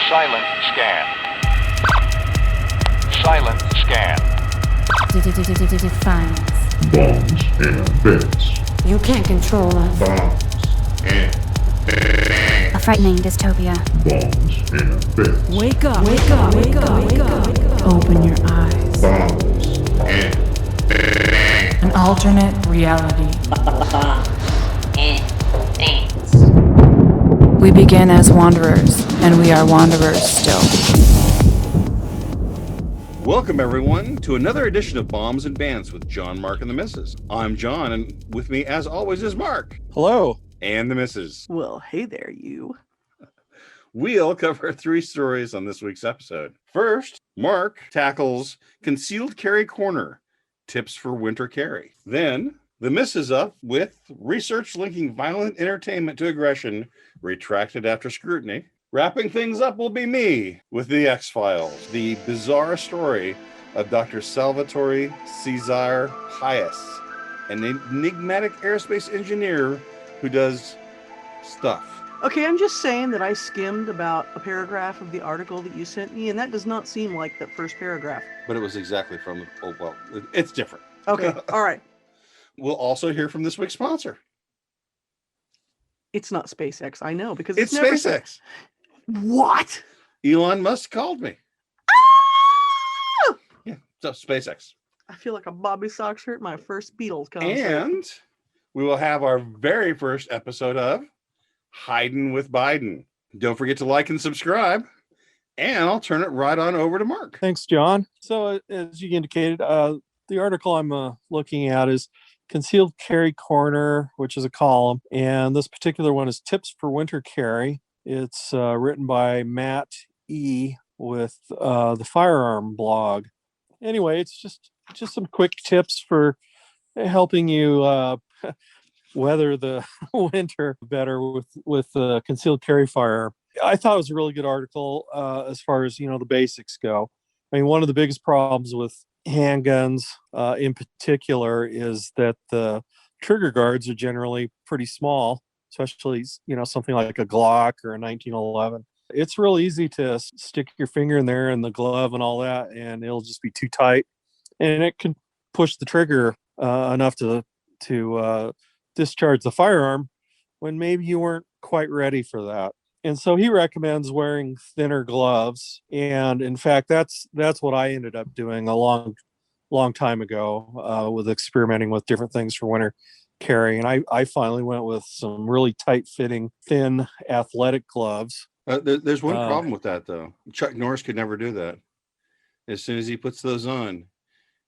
Silent scan. Silent scan. Defiance. Bombs and Bants. You can't control us. Bombs and A frightening dystopia. Bombs and Bants. Wake up. Wake up. Wake up. Wake up. Open your eyes. Bombs and An alternate reality. We begin as wanderers, and we are wanderers still. Welcome, everyone, to another edition of Bombs and Bants with John, Mark, and the Missus. I'm John, and with me, as always, is Mark. Hello. And the Missus. Well, hey there, you. We'll cover 3 stories on this week's episode. First, Mark tackles Concealed Carry Corner, tips for winter carry. Then, the Missus up with research linking violent entertainment to aggression, retracted after scrutiny. Wrapping things up will be me with the X-Files, the bizarre story of Dr. Salvatore Cesar Pius, an enigmatic aerospace engineer who does stuff. Okay, I'm just saying that I skimmed about a paragraph of the article that you sent me, and that does not seem like that first paragraph. But it was exactly from, oh, well, it's different. Okay, all right. We'll also hear from this week's sponsor. It's not SpaceX, I know, because It's never SpaceX. What? Elon Musk called me. Ah! Yeah, so SpaceX. I feel like a Bobby Sox shirt, my first Beatles concert. And we will have our very first episode of Hiding with Biden. Don't forget to like and subscribe. And I'll turn it right on over to Mark. Thanks, John. So, as you indicated, the article I'm looking at is Concealed Carry Corner, which is a column. And this particular one is Tips for Winter Carry. It's written by Matt E. with the Firearm blog. Anyway, it's just some quick tips for helping you weather the winter better with concealed carry firearm. I thought it was a really good article as far as, the basics go. I mean, one of the biggest problems with handguns in particular is that the trigger guards are generally pretty small, especially, something like a Glock or a 1911. It's real easy to stick your finger in there and the glove and all that, and it'll just be too tight. And it can push the trigger enough to discharge the firearm when maybe you weren't quite ready for that. And so he recommends wearing thinner gloves. And in fact, that's what I ended up doing a long time ago with experimenting with different things for winter carry. And I finally went with some really tight fitting, thin athletic gloves. There's one problem with that, though. Chuck Norris could never do that. As soon as he puts those on,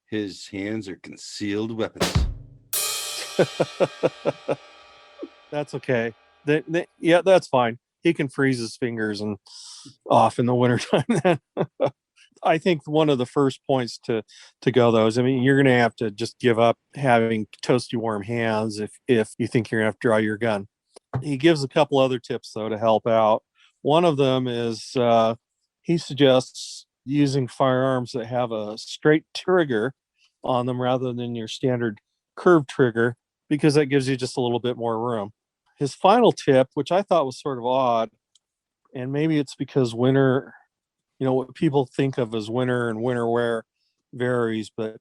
his hands are concealed weapons. That's okay. Yeah, that's fine. He can freeze his fingers and off in the wintertime. I think one of the first points to go, though, is, you're going to have to just give up having toasty warm hands if you think you're going to have to draw your gun. He gives a couple other tips, though, to help out. One of them is he suggests using firearms that have a straight trigger on them rather than your standard curved trigger, because that gives you just a little bit more room. His final tip, which I thought was sort of odd, and maybe it's because winter, what people think of as winter and winter wear varies, but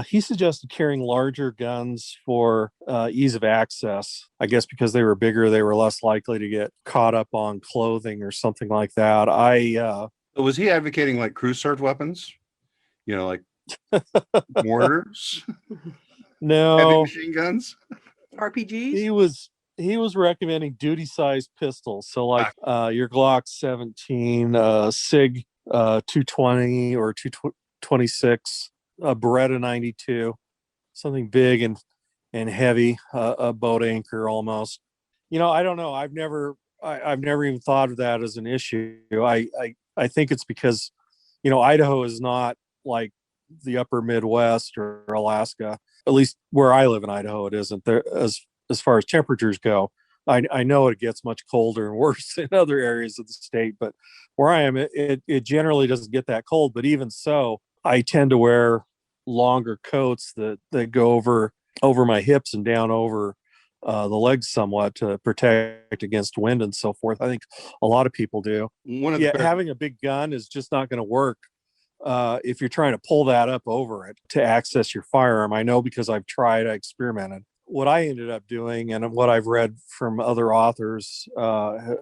he suggested carrying larger guns for ease of access. I guess because they were bigger, they were less likely to get caught up on clothing or something like that. Was he advocating like crew-served weapons? Like mortars? No. Heavy machine guns? RPGs? He was recommending duty-sized pistols. So like your Glock 17, SIG 220 or 226, a Beretta 92, something big and heavy, a boat anchor almost. I don't know. I've never even thought of that as an issue. I think it's because, Idaho is not like the upper Midwest or Alaska. At least where I live in Idaho, it isn't. There as far as temperatures go. I know it gets much colder and worse in other areas of the state, but where I am, it generally doesn't get that cold. But even so, I tend to wear longer coats that go over my hips and down over the legs somewhat to protect against wind and so forth. I think a lot of people do. Having a big gun is just not going to work if you're trying to pull that up over it to access your firearm. I know because I've tried, I experimented. What I ended up doing, and what I've read from other authors,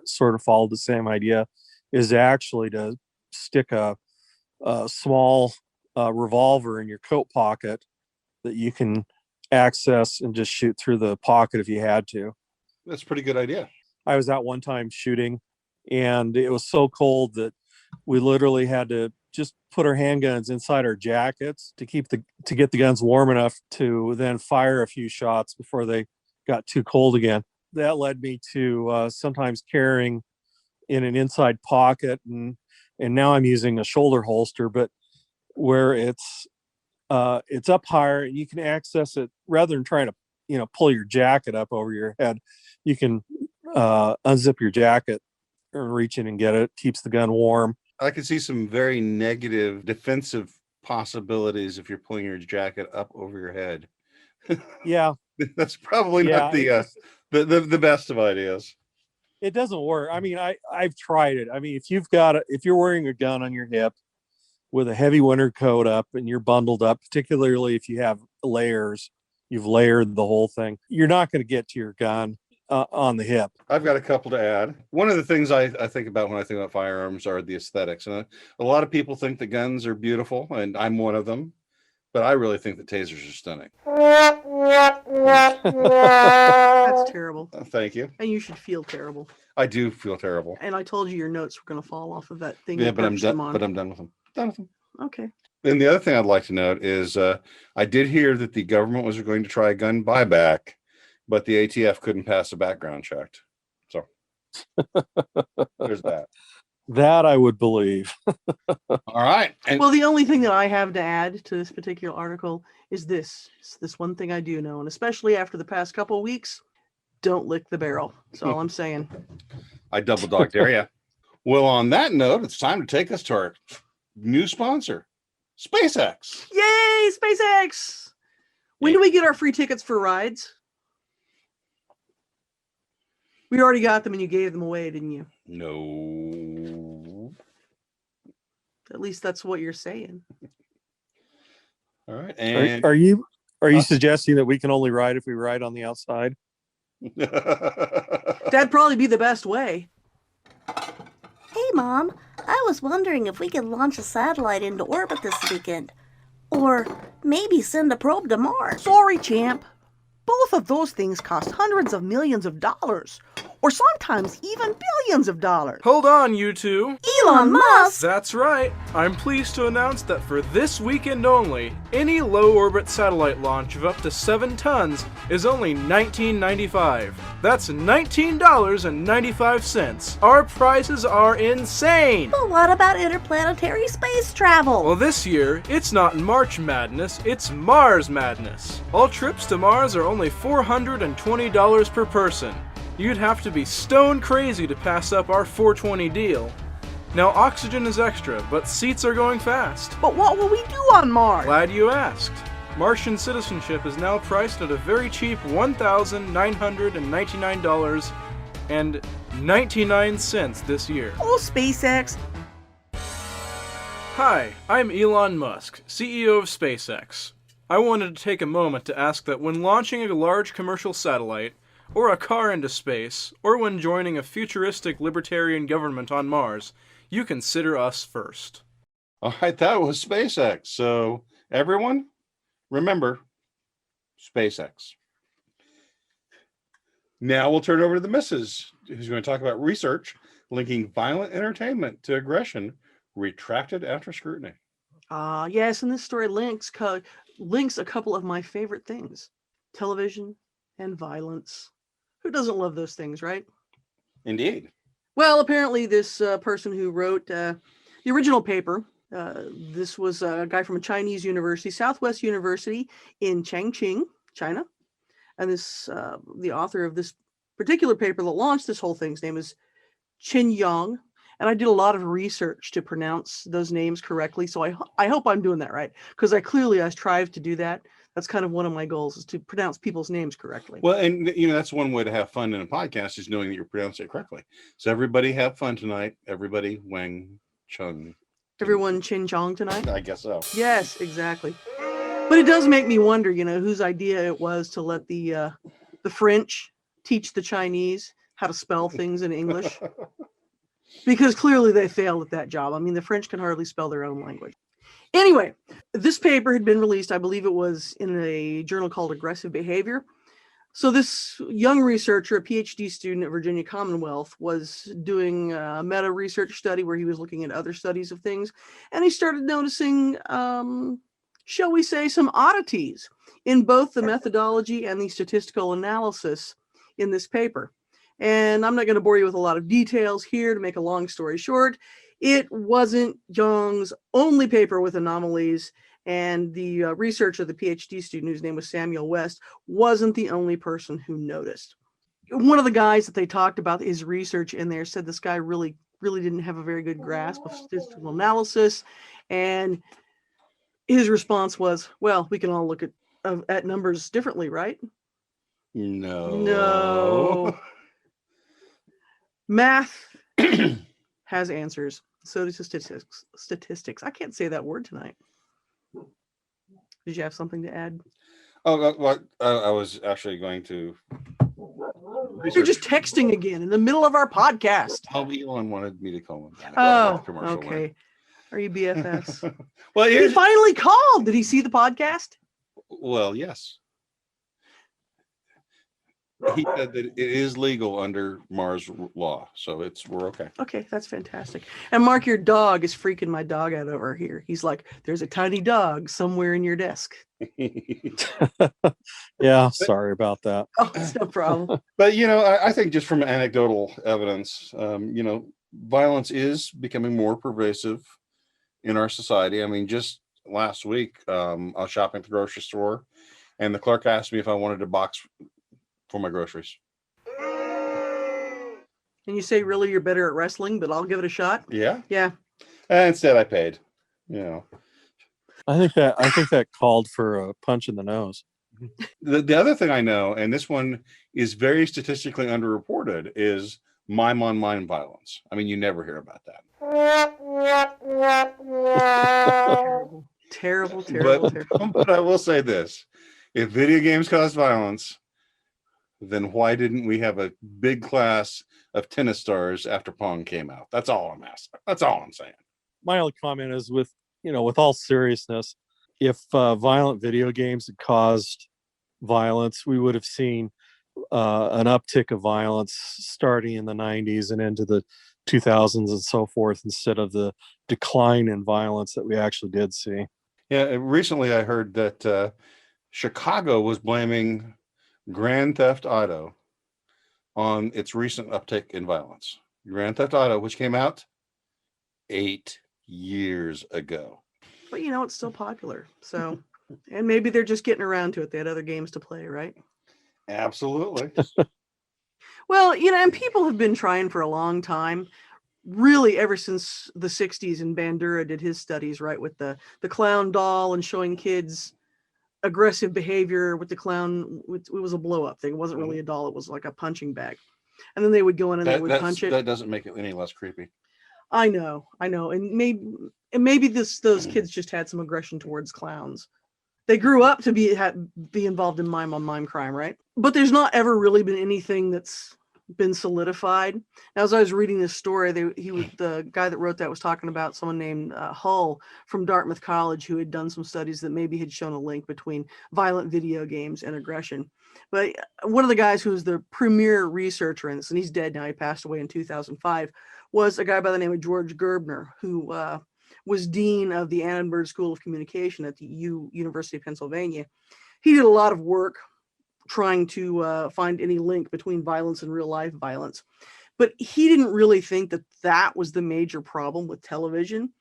sort of followed the same idea, is actually to stick a small revolver in your coat pocket that you can access and just shoot through the pocket if you had to. That's a pretty good idea. I was out one time shooting, and it was so cold that we literally had to just put our handguns inside our jackets to get the guns warm enough to then fire a few shots before they got too cold again. That led me to sometimes carrying in an inside pocket, and now I'm using a shoulder holster, but where it's up higher and you can access it rather than trying to pull your jacket up over your head. You can unzip your jacket and reach in and get it. Keeps the gun warm. I can see some very negative defensive possibilities if you're pulling your jacket up over your head. Yeah, that's probably not the best of ideas. It doesn't work. I mean, I've tried it. I mean, if you're wearing a gun on your hip with a heavy winter coat up and you're bundled up, particularly if you have layers, you've layered the whole thing, you're not going to get to your gun on the hip. I've got a couple to add. One of the things I think about when I think about firearms are the aesthetics. And a lot of people think the guns are beautiful, and I'm one of them, but I really think the tasers are stunning. That's terrible. Thank you. And you should feel terrible. I do feel terrible. And I told you your notes were going to fall off of that thing. Yeah, but I'm done. But I'm done with them. Done with them. Okay. And the other thing I'd like to note is I did hear that the government was going to try a gun buyback, but the ATF couldn't pass a background check. So there's that. That I would believe. All right. And well, the only thing that I have to add to this particular article is this one thing I do know, and especially after the past couple of weeks, don't lick the barrel. That's all I'm saying. I double dog dare ya. Well, on that note, it's time to take us to our new sponsor, SpaceX. Yay, SpaceX! When do we get our free tickets for rides? We already got them and you gave them away, didn't you? No. At least that's what you're saying. All right. And are you suggesting that we can only ride if we ride on the outside? That'd probably be the best way. Hey, Mom, I was wondering if we could launch a satellite into orbit this weekend. Or maybe send a probe to Mars. Sorry, champ. Both of those things cost hundreds of millions of dollars. Or sometimes even billions of dollars. Hold on, you two. Elon Musk! That's right. I'm pleased to announce that for this weekend only, any low-orbit satellite launch of up to 7 tons is only $19.95. That's $19.95. Our prices are insane! But what about interplanetary space travel? Well, this year, it's not March Madness, it's Mars Madness. All trips to Mars are only $420 per person. You'd have to be stone crazy to pass up our $420 deal. Now, oxygen is extra, but seats are going fast. But what will we do on Mars? Glad you asked. Martian citizenship is now priced at a very cheap $1,999.99 this year. Oh, SpaceX! Hi, I'm Elon Musk, CEO of SpaceX. I wanted to take a moment to ask that when launching a large commercial satellite, or a car into space, or when joining a futuristic libertarian government on Mars, you consider us first. All right, that was SpaceX. So, everyone, remember, SpaceX. Now we'll turn over to the missus, who's going to talk about research linking violent entertainment to aggression retracted after scrutiny. Yes, and this story links a couple of my favorite things. Television and violence. Who doesn't love those things, right? Indeed. Well, apparently this person who wrote the original paper, this was a guy from a Chinese university, Southwest University in Changqing, China. And this the author of this particular paper that launched this whole thing, his name is Qin Yang. And I did a lot of research to pronounce those names correctly. So I hope I'm doing that right, because I strive to do that. That's kind of one of my goals, is to pronounce people's names correctly. Well, and that's one way to have fun in a podcast, is knowing that you're pronouncing it correctly. So everybody have fun tonight. Everybody Wang Chung. Everyone Chin Chong tonight? I guess so. Yes, exactly. But it does make me wonder, whose idea it was to let the French teach the Chinese how to spell things in English. Because clearly they failed at that job. I mean, the French can hardly spell their own language. Anyway, this paper had been released, I believe it was in a journal called Aggressive Behavior. So this young researcher, a PhD student at Virginia Commonwealth, was doing a meta research study where he was looking at other studies of things. And he started noticing, shall we say, some oddities in both the methodology and the statistical analysis in this paper. And I'm not going to bore you with a lot of details here. To make a long story short, it wasn't Young's only paper with anomalies. And the researcher, the PhD student, whose name was Samuel West, wasn't the only person who noticed. One of the guys that they talked about his research in there said this guy really didn't have a very good grasp of statistical analysis. And his response was, well, we can all look at numbers differently, right? No. Math has answers. So does statistics. I can't say that word tonight. Did you have something to add? Oh, well, I was actually going to. You're just texting again in the middle of our podcast. Oh, Elon wanted me to call him back. Oh, okay. Are you BFFs? Well, he finally called. Did he see the podcast? Well, yes. He said that it is legal under Mars law, so we're okay. Okay, that's fantastic. And Mark, your dog is freaking my dog out over here. He's like, "There's a tiny dog somewhere in your desk." Yeah, sorry about that. Oh, it's no problem. But I think just from anecdotal evidence, violence is becoming more pervasive in our society. I mean, just last week, I was shopping at the grocery store, and the clerk asked me if I wanted a box for my groceries. And you say, really, you're better at wrestling, but I'll give it a shot? Yeah. And instead I paid. I think that called for a punch in the nose. The other thing I know, and this one is very statistically underreported, is mime on mime violence. I mean, you never hear about that. Terrible. But I will say this. If video games cause violence, then why didn't we have a big class of tennis stars after Pong came out? That's all I'm asking. That's all I'm saying. My only comment is with all seriousness, if violent video games had caused violence, we would have seen an uptick of violence starting in the 90s and into the 2000s and so forth, instead of the decline in violence that we actually did see. Yeah, recently I heard that Chicago was blaming Grand Theft Auto on its recent uptick in violence. Grand Theft Auto, which came out 8 years ago. But it's still popular. So, and maybe they're just getting around to it. They had other games to play, right? Absolutely. Well, and people have been trying for a long time, really ever since the 60s, and Bandura did his studies, right, with the clown doll and showing kids aggressive behavior with the clown. It was a blow up thing. It wasn't really a doll. It was like a punching bag. And then they would go in and they would punch it. That doesn't make it any less creepy. I know. And maybe those kids just had some aggression towards clowns. They grew up to be involved in mime on mime crime, right? But there's not ever really been anything that's been solidified. Now, as I was reading this story, the guy that wrote that was talking about someone named Hull from Dartmouth College, who had done some studies that maybe had shown a link between violent video games and aggression. But one of the guys who was the premier researcher in this, and he's dead now, he passed away in 2005, was a guy by the name of George Gerbner, who was dean of the Annenberg School of Communication at the University of Pennsylvania. He did a lot of work trying to find any link between violence and real life violence. But he didn't really think that was the major problem with television.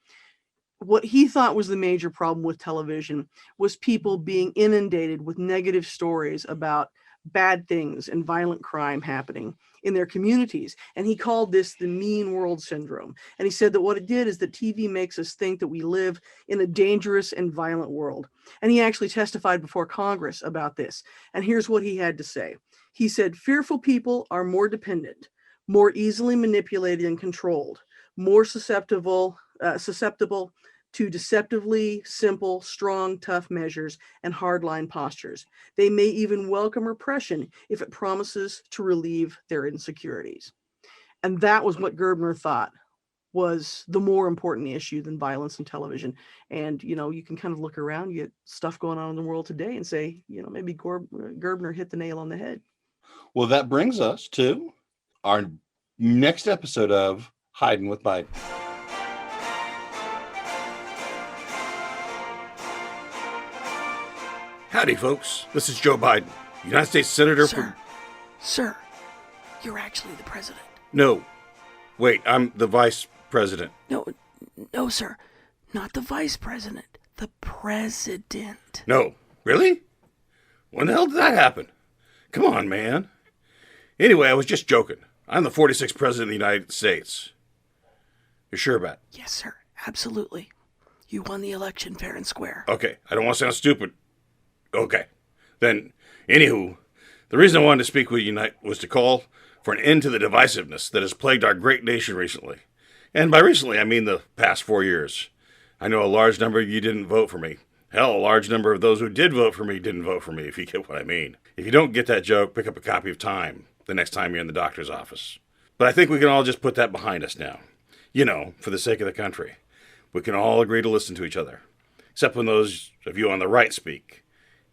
What he thought was the major problem with television was people being inundated with negative stories about bad things and violent crime happening in their communities. And he called this the mean world syndrome. And he said that what it did is that TV makes us think that we live in a dangerous and violent world. And he actually testified before Congress about this. And here's what he had to say. He said, fearful people are more dependent, more easily manipulated and controlled, more susceptible to deceptively simple, strong, tough measures and hardline postures. They may even welcome repression if it promises to relieve their insecurities. And that was what Gerbner thought was the more important issue than violence in television. And, you can kind of look around, you get stuff going on in the world today and say, maybe Gerbner hit the nail on the head. Well, that brings us to our next episode of Hiding with Biden. Howdy, folks. This is Joe Biden, United States Senator for... Sir, you're actually the president. No. Wait, I'm the vice president. No, sir. Not the vice president. The president. No. Really? When the hell did that happen? Come on, man. Anyway, I was just joking. I'm the 46th president of the United States. You're sure about it? Yes, sir. Absolutely. You won the election fair and square. Okay, I don't want to sound stupid. Okay. Then, anywho, the reason I wanted to speak with you was to call for an end to the divisiveness that has plagued our great nation recently. And by recently, I mean the past 4 years. I know a large number of you didn't vote for me. Hell, a large number of those who did vote for me didn't vote for me, if you get what I mean. If you don't get that joke, pick up a copy of Time the next time you're in the doctor's office. But I think we can all just put that behind us now. For the sake of the country. We can all agree to listen to each other. Except when those of you on the right speak.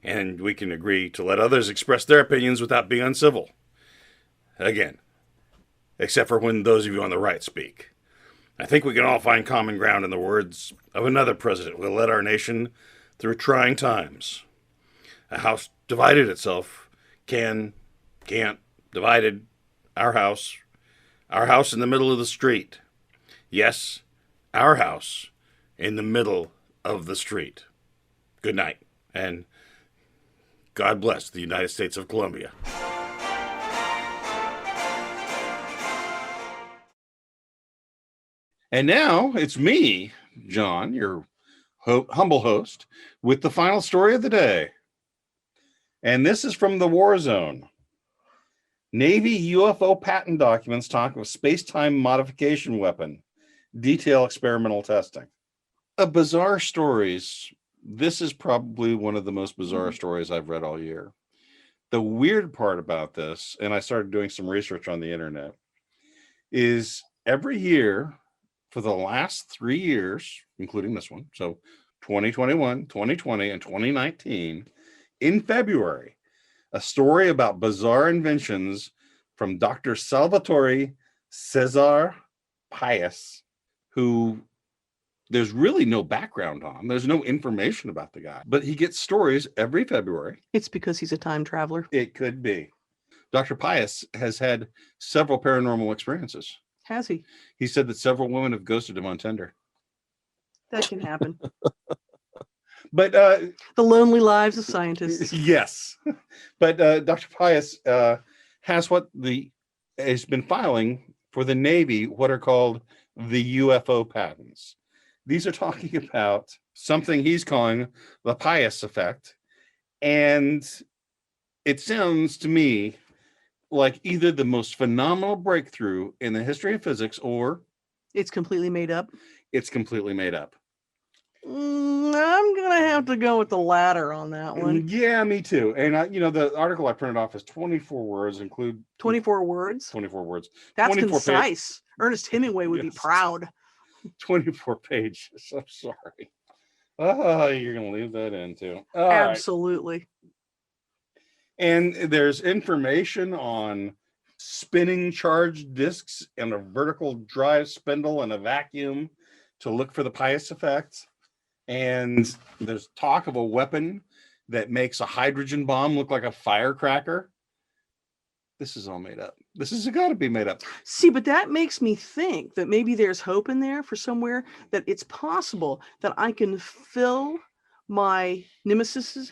And we can agree to let others express their opinions without being uncivil. Again, except for when those of you on the right speak. I think we can all find common ground in the words of another president who led our nation through trying times. A house divided itself can't, divided our house in the middle of the street. Yes, our house in the middle of the street. Good night, and God bless the United States of Colombia. And now it's me, John, your humble host, with the final story of the day. And this is from the war zone. Navy UFO patent documents talk of space-time modification weapon. Detail experimental testing. Bizarre stories. This is probably one of the most bizarre stories I've read all year. The weird part about this, and I started doing some research on the internet, is every year for the last 3 years, including this one, so 2021, 2020, and 2019, in February, a story about bizarre inventions from Dr. Salvatore Cesar Pius, who there's really no background on. There's no information about the guy, but he gets stories every February. It's because he's a time traveler. It could be. Dr. Pius has had several paranormal experiences. Has he? He said that several women have ghosted him on Tinder. That can happen. But the lonely lives of scientists. Yes. But Dr. Pius has been filing for the Navy what are called the UFO patents. These are talking about something he's calling the Pius effect. And it sounds to me like either the most phenomenal breakthrough in the history of physics or it's completely made up. It's completely made up. I'm going to have to go with the latter on that one. Yeah, me too. And the article I printed off is 24 words, include 24 words. 24 words. That's concise. Ernest Hemingway would be proud. 24 pages. I'm sorry. You're going to leave that in too. Absolutely. Right. And there's information on spinning charged discs and a vertical drive spindle and a vacuum to look for the Pius effect. And there's talk of a weapon that makes a hydrogen bomb look like a firecracker. This is all made up. This has got to be made up. See, but that makes me think that maybe there's hope in there for somewhere that it's possible that I can fill my nemesis.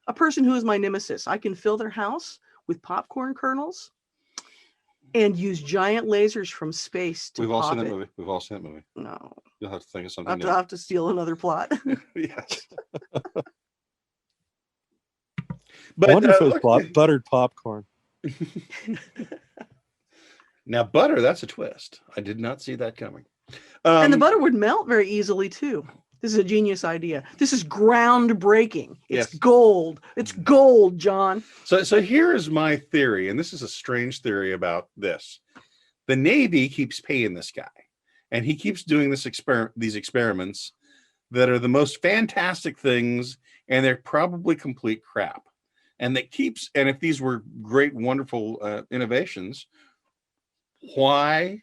A person who is my nemesis. I can fill their house with popcorn kernels and use giant lasers from space to We've all pop seen that it. movie. We've all seen that movie. No. You'll have to think of I something have to steal another plot. Yes. I wonder if it look- was buttered popcorn. now butter, that's a twist. I did not see that coming. And the butter would melt very easily too. This is a genius idea. This is groundbreaking. It's Yes. gold. It's gold, John. So here is my theory, and this is a strange theory about this. The Navy keeps paying this guy, and he keeps doing these experiments that are the most fantastic things, and they're probably complete crap. And if these were great, wonderful innovations, why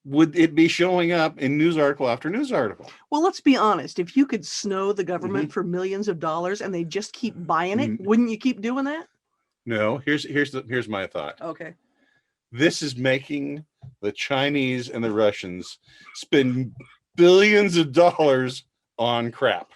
would it be showing up in news article after news article? Well, let's be honest. If you could snow the government for millions of dollars and they just keep buying it, wouldn't you keep doing that? No, here's my thought. Okay. This is making the Chinese and the Russians spend billions of dollars on crap.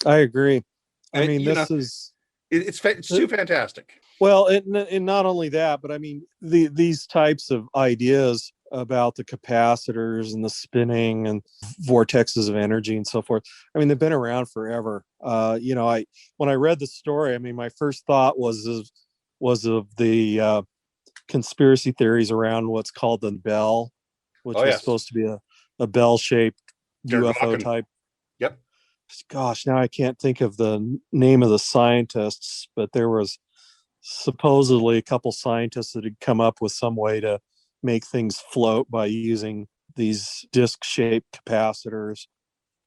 I agree. I And, mean, you this know, is it's too fantastic. well, and not only that, but I mean, these types of ideas about the capacitors and the spinning and vortexes of energy and so forth. I mean, they've been around forever. When I read the story, I mean, my first thought was of the conspiracy theories around what's called the Bell, which was supposed to be a bell-shaped UFO type. Yep. Gosh, now I can't think of the name of the scientists, but there was supposedly a couple scientists that had come up with some way to make things float by using these disc-shaped capacitors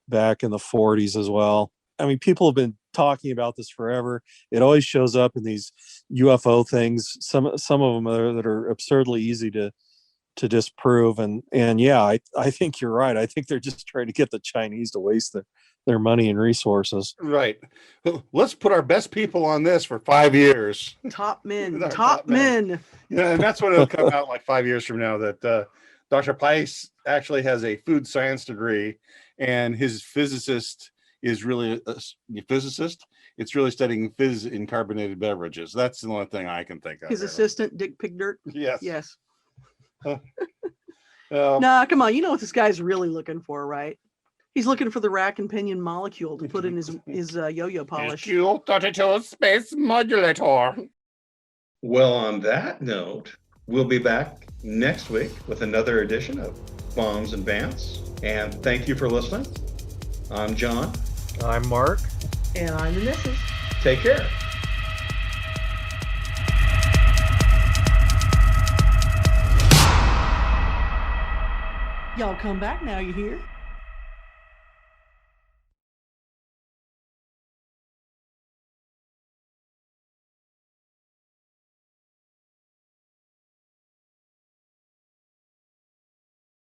back in the 40s as well. I mean, people have been talking about this forever. It always shows up in these UFO things. Some of them that are absurdly easy to disprove. And yeah, I think you're right. I think they're just trying to get the Chinese to waste their money and resources. Right. Let's put our best people on this for 5 years. Top men. Our top men. And that's when it'll come out like 5 years from now that Dr. Pais actually has a food science degree, and his physicist is really a physicist. It's really studying fizz in carbonated beverages. That's the only thing I can think of. His assistant, Dick Pigdirt. Yes. Yes. Nah, come on. You know what this guy's really looking for, right? He's looking for the rack and pinion molecule to put in his yo-yo polish. Q32 space modulator. Well, on that note, we'll be back next week with another edition of Bombs and Bants. And thank you for listening. I'm John. I'm Mark. And I'm the missus. Take care. Y'all come back now, you hear?